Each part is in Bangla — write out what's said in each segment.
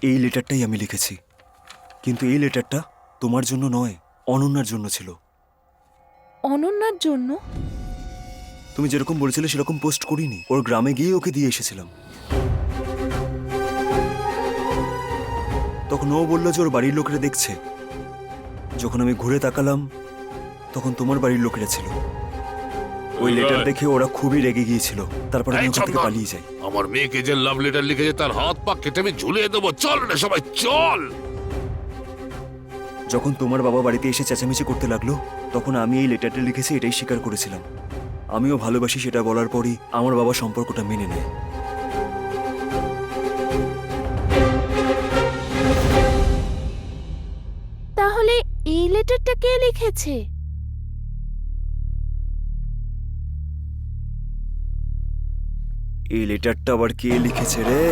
এই লেটারটাই আমি লিখেছি, কিন্তু এই লেটারটা তোমার জন্য নয়, অনন্যার জন্য ছিল। অনন্যার জন্য? তুমি যেরকম বলেছিলে সেরকম পোস্ট করিনি, ওর গ্রামে গিয়ে ওকে দিয়ে এসেছিলাম। তখন ও বললো যে ওর বাড়ির লোকেরা দেখছে। যখন আমি ঘুরে তাকালাম তখন তোমার বাড়ির লোকেরা ছিল। ওই লেটার দেখে ওরা খুবই রেগে গিয়েছিল। তারপর আমি ওখান থেকে পালিয়ে যাই। আমার মেয়েকে যে লাভ লেটার লিখেছে তার হাত পা কেটে আমি ঝুলিয়ে দেবো। চল রে সবাই চল। যখন তোমার বাবা বাড়িতে এসে চেঁচামেচি করতে লাগলো তখন আমি এই লেটারটা লিখেছি এটাই স্বীকার করেছিলাম। আমিও ভালোবাসি সেটা বলার পরই আমার বাবা সম্পর্কটা মেনে নেয়। তাহলে এই লেটারটা কে লিখেছে? এই লেটারটা আবার কে লিখেছে রে?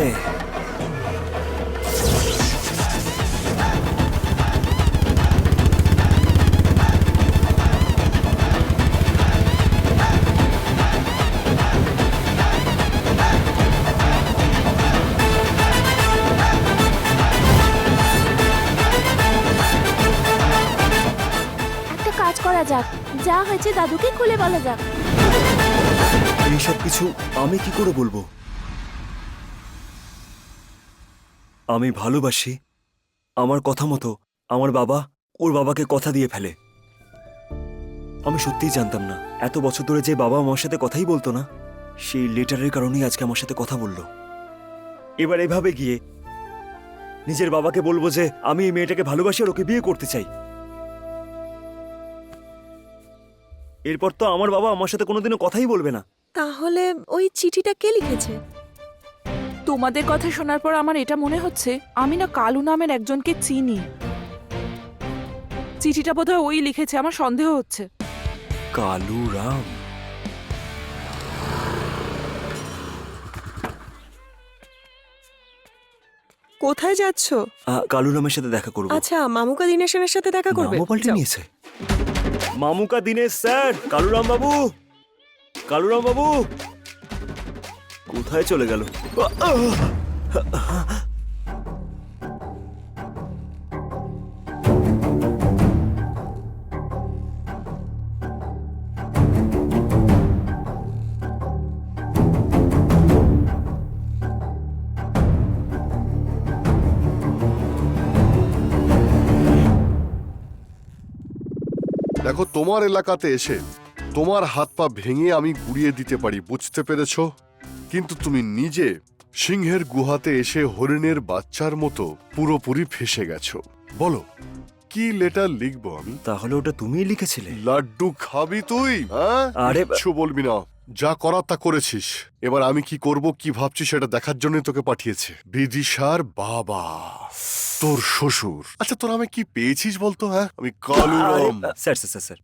একটা কাজ করা যাক, যা হয়েছে দাদুকে খুলে বলা যাক। এইসব কিছু আমি কি করে বলবো? আমি ভালোবাসি, আমার কথা মতো আমার বাবা ওর বাবাকে কথা দিয়ে ফেলে। আমি সত্যিই জানতাম না এত বছর ধরে যে বাবা আমার সাথে কথাই বলতো না, সেই লেটারের কারণেই আজকে আমার সাথে কথা বললো। এবার এভাবে গিয়ে নিজের বাবাকে বলবো যে আমি এই মেয়েটাকে ভালোবাসি আর ওকে বিয়ে করতে চাই। এরপর তো আমার বাবা আমার সাথে কোনোদিনও কথাই বলবে না। তাহলে ওই চিঠিটা কে লিখেছে? তোমাদের কথা শোনার পর আমার এটা মনে হচ্ছে আমি না কালু নামের একজনকে চিনি। চিঠিটা বোধহয় ওই লিখেছে, আমার সন্দেহ হচ্ছে। কালু রাম? কোথায় যাচ্ছ? কালু রামের সাথে দেখা করবো। আচ্ছা, মামুকা দীনেশ সেনের সাথে দেখা করবে? নামও পাল্টে যাও। নিয়েছে। মামুকা দীনেশ স্যার, কালুরাম বাবু, কালুরাম বাবু কোথায় চলে গেল? দেখো, তোমার এলাকাতে এসে তোমার হাত পা ভেঙে আমি গুড়িয়ে দিতে পারি, বুঝতে পেরেছো? কিন্তু তুমি নিজে সিংহের গুহাতে এসে হরিণের বাচ্চার মতো পুরোপুরি ফেসে গেছো। বলো, কি লেটার লিখবো আমি? তাহলে ওটা তুমিই লিখেছিলে? লাড্ডু খাবি তুই? হ্যাঁ, আরে কিচ্ছু বলবি না। যা করার তা করেছিস। এবার আমি কি করব, কি ভাবছি সেটা দেখার জন্যই তোকে পাঠিয়েছে বিদিশার বাবা, তোর শ্বশুর। আচ্ছা, তোরা আমি কি পেয়েছিস বলতো? হ্যাঁ, আমি Kaluram. Sir sir sir sir,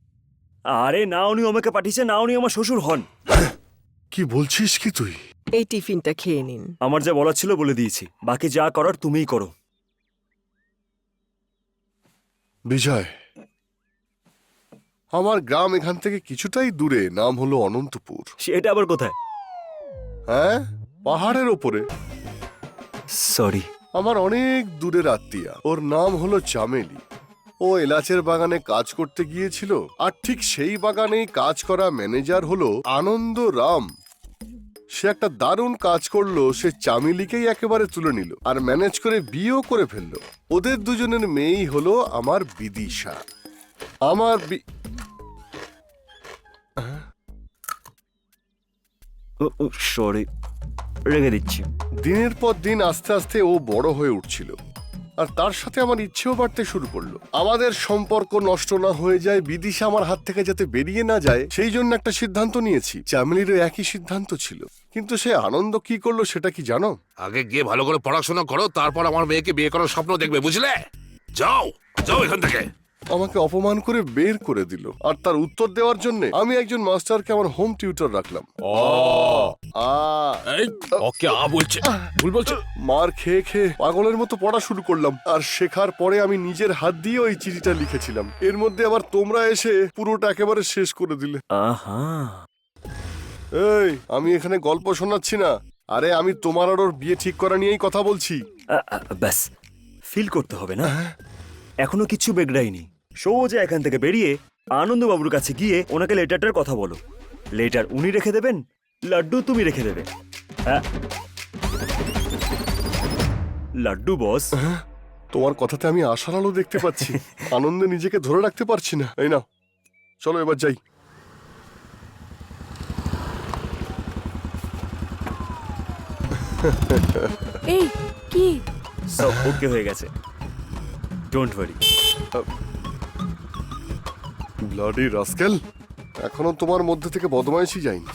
আরে না, উনি আমাকে পাঠিয়েছে, না উনি আমার শ্বশুর হন। কি বলছিস কি তুই? এই টিফিনটা খেয়ে নিন। আমার যা বলার ছিল বলে দিয়েছি, বাকি যা করার তুমিই করো। বিজয়, আমার গ্রাম এখান থেকে কিছুটাই দূরে, নাম হলো অনন্তপুর। সেটা আবার কোথায়? হ্যাঁ, পাহাড়ের ওপরে। সরি। আমার অনেক দূরের আত্মীয়া, ওর নাম হলো চামেলি। ও এলাচের বাগানে কাজ করতে গিয়েছিল, আর ঠিক সেই বাগানেই কাজ করা ম্যানেজার হলো আনন্দ রাম। সে একটা দারুণ কাজ করলো, সে চামেলিকেই একেবারে তুলে নিল আর ম্যানেজ করে বিয়েও করে ফেললো। ওদের দুজনের মেয়েই হলো আমার বিদিশা। আমার সরি, রেখে দিচ্ছি। দিনের পর দিন আস্তে আস্তে ও বড় হয়ে উঠছিল, আর তার সাথে আমার ইচ্ছেও বাড়তে শুরু করলো। আমাদের সম্পর্ক নষ্ট না হয়ে যায়, বিদিশা আমার হাত থেকে যাতে বেরিয়ে না যায়, সেই জন্য একটা সিদ্ধান্ত নিয়েছি। চামেলিরও একই সিদ্ধান্ত ছিল, কিন্তু সে আনন্দ কি করলো সেটা কি জানো? আগে গিয়ে ভালো করে পড়াশোনা করো, তারপর আমার মেয়েকে বিয়ে করার স্বপ্ন দেখবে, বুঝলে? যাও যাও এখান থেকে। আমাকে অপমান করে বের করে দিল, আর তার উত্তর দেওয়ার জন্য আমি একজন মাস্টারকে আমার হোম টিউটর রাখলাম। এই ওকে বলছে, ভুল বলছে। মার খেয়ে খেয়ে পাগলের মতো পড়া শুরু করলাম, আর শেখার পরে আমি নিজের হাত দিয়ে ওই চিঠিটা লিখেছিলাম। এর মধ্যে আবার তোমরা এসে পুরোটা একেবারে শেষ করে দিলে। আহা, এই, আমি এখানে গল্প শোনাচ্ছি না। আরে, আমি তোমার আর ওর বিয়ে ঠিক করা নিয়েই কথা বলছি। ব্যাস ফিল করতে হবে না, এখনো কিচ্ছু বেগড়াইনি। সোজা এখান থেকে বেরিয়ে আনন্দবাবুর কাছে গিয়ে ওনাকে লেটারটার কথা বলো। লেটার উনি রেখে দেবেন, লাড্ডু তুমি রেখে দেবে। লাড্ডু বস। তোমার কথাতে আমি আশার আলো দেখতে পাচ্ছি। আনন্দে নিজেকে ধরে রাখতে পারছি না। এই নাও, চলো এবার যাই। এই কি? সব ওকে হয়ে গেছে, ডোন্ট ওয়ারি। ব্লাডি রাস্কেল, এখনো তোমার মধ্যে থেকে বদমাইশি যায়নি।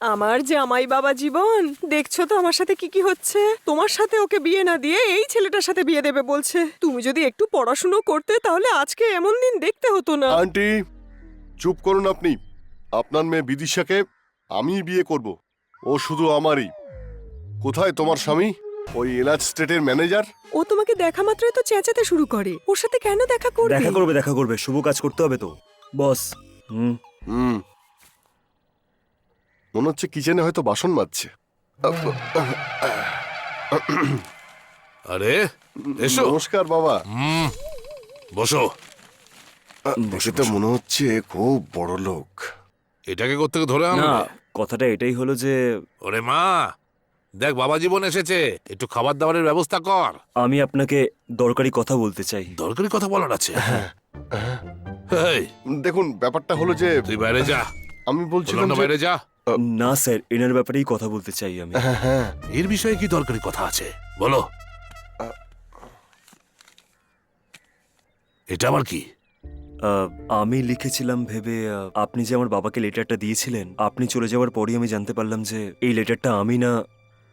আমার জামাই বাবা জীবন, দেখছো তো আমার সাথে কি কি হচ্ছে। তোমার সাথে ওকে বিয়ে না দিয়ে এই ছেলেটার সাথে বিয়ে দেবে বলছে। তুমি যদি একটু পড়াশুনো করতে তাহলে আজকে এমন দিন দেখতে হতো না। আন্টি, চুপ করুন আপনি। আপনার মেয়ে বিদিশাকে আমি বিয়ে করব, ও শুধু আমারই। কোথায় তোমার স্বামী, ওই এলাচ স্টেটের ম্যানেজার? ও তোমাকে দেখা মাত্রই তো চেঁচাতে শুরু করে। ওর সাথে কেন দেখা করবে? দেখা করবে, শুভ কাজ করতে হবে তো বস। হুম, মনে হচ্ছে কিচেনে হয়তো বাসন মাজছে। আরে এসো। নমস্কার বাবা। বসো। দেখে তো মনে হচ্ছে খুব বড় লোক। এটাকে কোত্থেকে ধরে না, আনবে? কথাটা এটাই হলো যে ওরে মা, দেখ বাবা জীবন এসেছে, একটু খাবার দাবারের ব্যবস্থা কর। আমি আপনাকে দরকারি কথা বলতে চাই। দরকারি কথা বলার আছে? এই, দেখুন, ব্যাপারটা হলো যে তুই বাইরে যা। আমি বলছিলাম বললাম না, যে বাইরে যা। না স্যার, এনার ব্যাপারেই কথা বলতে চাই আমি। এর বিষয়ে কি দরকারি কথা আছে বলো। এটা আবার কি? আমি লিখেছিলাম ভেবে, আপনি যে আমার বাবাকে লেটারটা দিয়েছিলেন, আপনি চলে যাওয়ার পরই আমি জানতে পারলাম যে এই লেটারটা আমি না,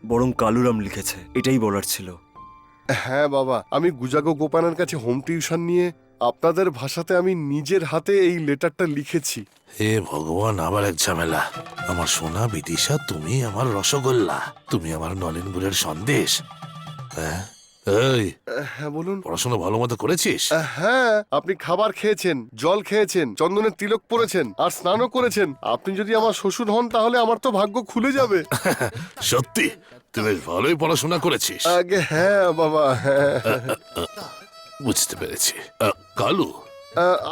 বরং কালুরাম লিখেছে। এটাই বলার ছিল। হ্যাঁ বাবা, আমি গুজাগো গোপানের কাছে হোম টিউশন নিয়ে আপনাদের ভাষাতে আমি নিজের হাতে এই লেটারটা লিখেছি। হে ভগবান, আবার এক ঝামেলা। আমার সোনা বিদিশা, তুমি আমার রসগোল্লা, তুমি আমার নলেন গুড়ের সন্দেশ। হ্যাঁ, এই হ্যাঁ বলুন। পড়াশোনা ভালো মতো করেছিস? হ্যাঁ, আপনি খাবার খেয়েছেন, জল খেয়েছেন, চন্দনের তিলক পরেছেন, আর স্নানও করেছেন। আপনি যদি আমার শ্বশুর হন তাহলে আমার তো ভাগ্য খুলে যাবে। সত্যি তুই বেশ ভালোই পড়াশোনা করেছিস। আগে হ্যাঁ বাবা, হ্যাঁ। বুঝতে পেরেছি। কালু?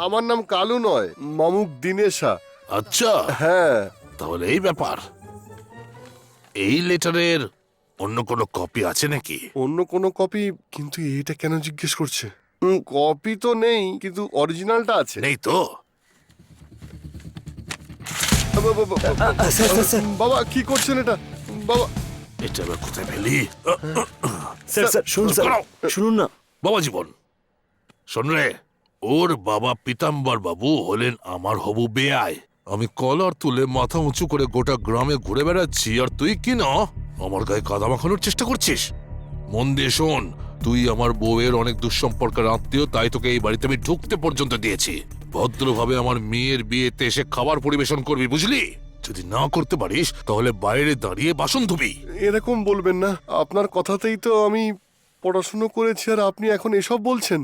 আমার নাম কালু নয়, মামুক দিনেশা। আচ্ছা, হ্যাঁ। তাহলে এই ব্যাপার। এই লেটারের অন্য কোনো কপি আছে নাকি? অন্য কোনো কপি? কিন্তু এটা কেন জিজ্ঞেস করছে? কপি তো নেই, কিন্তু অরিজিনালটা আছে। নেই তো? বাবা কি করছেন এটা? বাবা, এটা আবার কোথায় পেলি? স্যার স্যার শুনুন, স্যার শুনুন না। বাবা জীবন, শোন রে, ওর বাবা পীতাম্বর বাবু হলেন আমার হবু বেয়াই। আমি কলার তুলে মাথা উঁচু করে গোটা গ্রামে ঘুরে বেড়াচ্ছি, আর তুই কি না আমার গায়ে কাদা মাখানোর চেষ্টা করছিস? মন দিয়ে শোন, তুই আমার বউয়ের অনেক দুঃসম্পর্কের আত্মীয়, তাই তোকে এই বাড়িতে আমি ঢুকতে পর্যন্ত দিয়েছি। ভদ্রভাবে আমার মেয়ের বিয়েতে এসে খাবার পরিবেশন করবি, বুঝলি? যদি না করতে পারিস তাহলে বাইরে দাঁড়িয়ে বাসন ধুবি। এরকম বলবেন না। আপনার কথাতেই তো আমি পড়াশুনো করেছি, আর আপনি এখন এসব বলছেন।